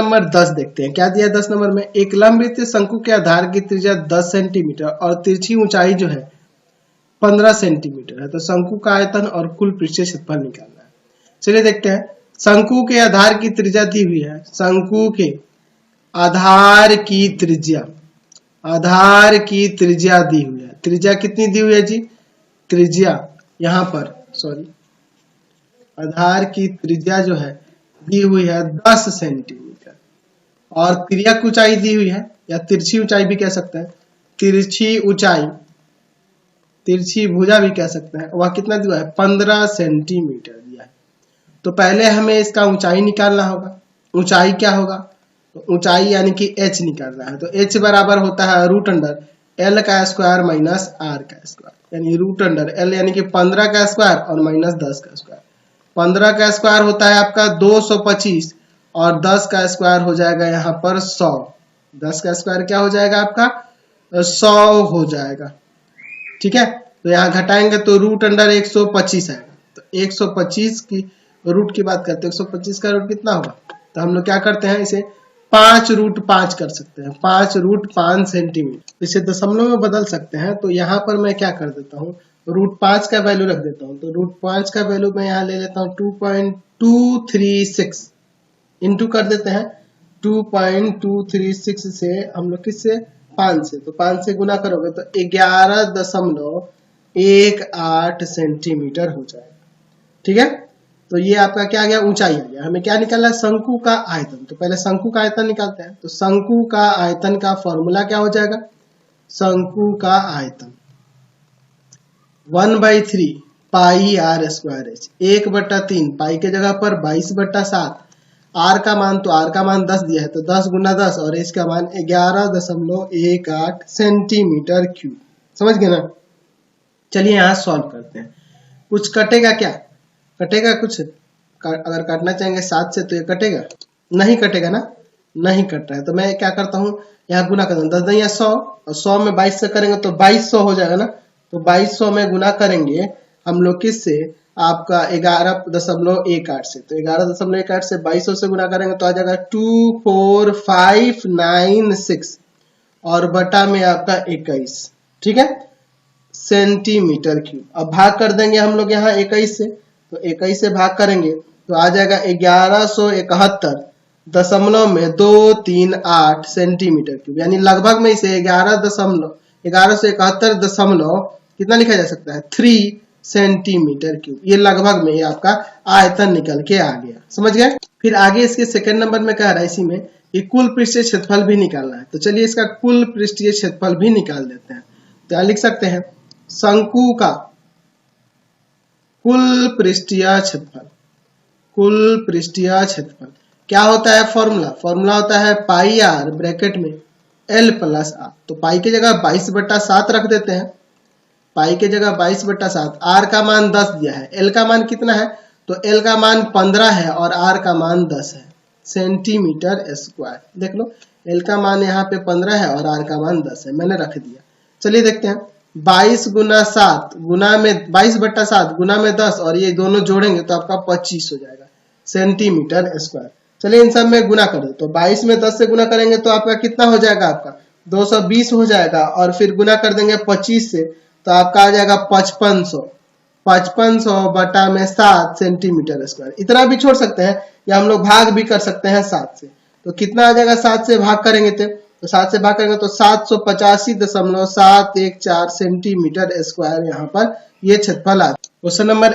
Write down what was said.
Number 10 देखते हैं क्या दिया है 10 नंबर में। एक लंबवृत्तीय शंकु के आधार की त्रिज्या 10 सेंटीमीटर और तिरछी ऊंचाई जो है 15 सेंटीमीटर है। तो शंकु का आयतन और कुल पृष्ठीय क्षेत्रफल निकालना है। चलिए देखते हैं। शंकु के आधार की त्रिज्या दी हुई है। शंकु के आधार की त्रिज्या दी हुई है। त्रिज्या कितनी दी हुई है जी? त्रिज्या यहाँ पर आधार की त्रिज्या जो है दी हुई है 10 सेंटीमीटर और तिर्यक ऊंचाई दी हुई है, या तिरछी ऊंचाई भी कह सकते हैं, तिरछी भुजा भी कह सकते हैं। वह कितना दिया है? 15 सेंटीमीटर दिया है। तो पहले हमें इसका ऊंचाई निकालना होगा। ऊंचाई क्या होगा? तो ऊंचाई यानी कि h निकालना है। तो h बराबर होता है रूट अंडर l का स्क्वायर माइनस r का स्क्वायर, यानी रूट अंडर l यानी कि 15 का स्क्वायर और माइनस 10 का स्क्वायर। 15 का स्क्वायर होता है आपका 225 और 10 का स्क्वायर हो जाएगा यहाँ पर 100। 10 का स्क्वायर क्या हो जाएगा आपका? 100 हो जाएगा। ठीक है, तो यहाँ घटाएंगे तो रूट अंडर 125 आएगा। तो 125 की रूट की बात करते हैं, 125 का रूट कितना होगा? तो हम लोग क्या करते हैं, इसे 5√5 कर सकते हैं। 5√5 सेंटीमीटर। इसे दशमलव में बदल सकते हैं। तो यहाँ पर मैं क्या कर देता हूँ, √5 का वैल्यू रख देता हूँ। तो √5 का वैल्यू मैं यहाँ ले लेता हूँ 2.236 इंटू कर देते हैं 2.236 से हम लोग किससे? 5 से। तो 5 से गुना करोगे तो 11.18 सेंटीमीटर हो जाएगा। ठीक है, तो ये आपका क्या आ गया? ऊंचाई आ गया। हमें क्या निकालना है? शंकु का आयतन। तो पहले शंकु का आयतन निकालते हैं। तो शंकु का आयतन का फॉर्मूला क्या हो जाएगा? शंकु का आयतन 1/3 पाई r स्क्वायर h, 1/3 पाई के जगह पर 22/7, r का मान तो r का मान 10 दिया है तो 10 गुना 10 और h का मान 11.18 सेंटीमीटर क्यूब। समझ गए ना? चलिए यहाँ सॉल्व करते हैं। कुछ कटेगा क्या? कटेगा कुछ? अगर काटना चाहेंगे 7 से तो ये कटेगा? नहीं कटेगा ना, नहीं कट रहा है। तो मैं क्या करता हूँ, यहाँ गुना करता हूँ। 10 या 100 और 100 में 22 से करेंगे तो 2200 हो जाएगा ना। तो 2200 में गुना करेंगे हम लोग किससे? आपका 11.18 से। तो 11.18 से 2200 से गुना करेंगे तो आ जाएगा 24596 और बटा में आपका 21। ठीक है, सेंटीमीटर क्यूब। अब भाग कर देंगे हम लोग यहाँ 21 से। तो 21 से भाग करेंगे तो आ जाएगा 1171.238 सेंटीमीटर क्यूब, यानी लगभग में इसे 1171 दशमलव कितना लिखा जा सकता है? 3 सेंटीमीटर क्यूब। ये लगभग में ये आपका आयतन निकल के आ गया। समझ गए? फिर आगे इसके सेकंड नंबर में कह रहा है इसी में कि कुल पृष्ठीय क्षेत्रफल भी निकालना है। तो चलिए इसका कुल पृष्ठीय क्षेत्रफल भी निकाल देते हैं। तो क्या लिख सकते हैं? शंकु का कुल पृष्ठीय क्षेत्रफल क्या होता है? फॉर्मूला होता है पाई r ब्रैकेट में l प्लस r। तो पाई की जगह 22/7 रख देते हैं। पाई की जगह 22/7, r का मान 10 दिया है, l का मान कितना है? तो l का मान 15 है और r का मान 10 है सेंटीमीटर स्क्वायर। देख लो, l का मान यहाँ पे 15 है और r का मान 10 है, मैंने रख दिया। चलिए देखते हैं। 22 गुना 7 गुना में 22/7 गुना में 10 और ये दोनों जोड़ेंगे तो आपका 25 हो जाएगा सेंटीमीटर स्क्वायर। चलिए इन सब में गुना कर दो। तो 22 में 10 से गुना करेंगे तो आपका कितना हो जाएगा? आपका 220 हो जाएगा और फिर गुना कर देंगे 25 से तो आपका आ जाएगा 5500 बटा में 7 सेंटीमीटर स्क्वायर। इतना भी छोड़ सकते हैं या हम लोग भाग भी कर सकते हैं 7 से। तो कितना आ जाएगा? 7 से भाग करेंगे तो 7 से भाग करेंगे तो 785.714 सेंटीमीटर स्क्वायर यहाँ पर ये क्षेत्रफल आ। Question number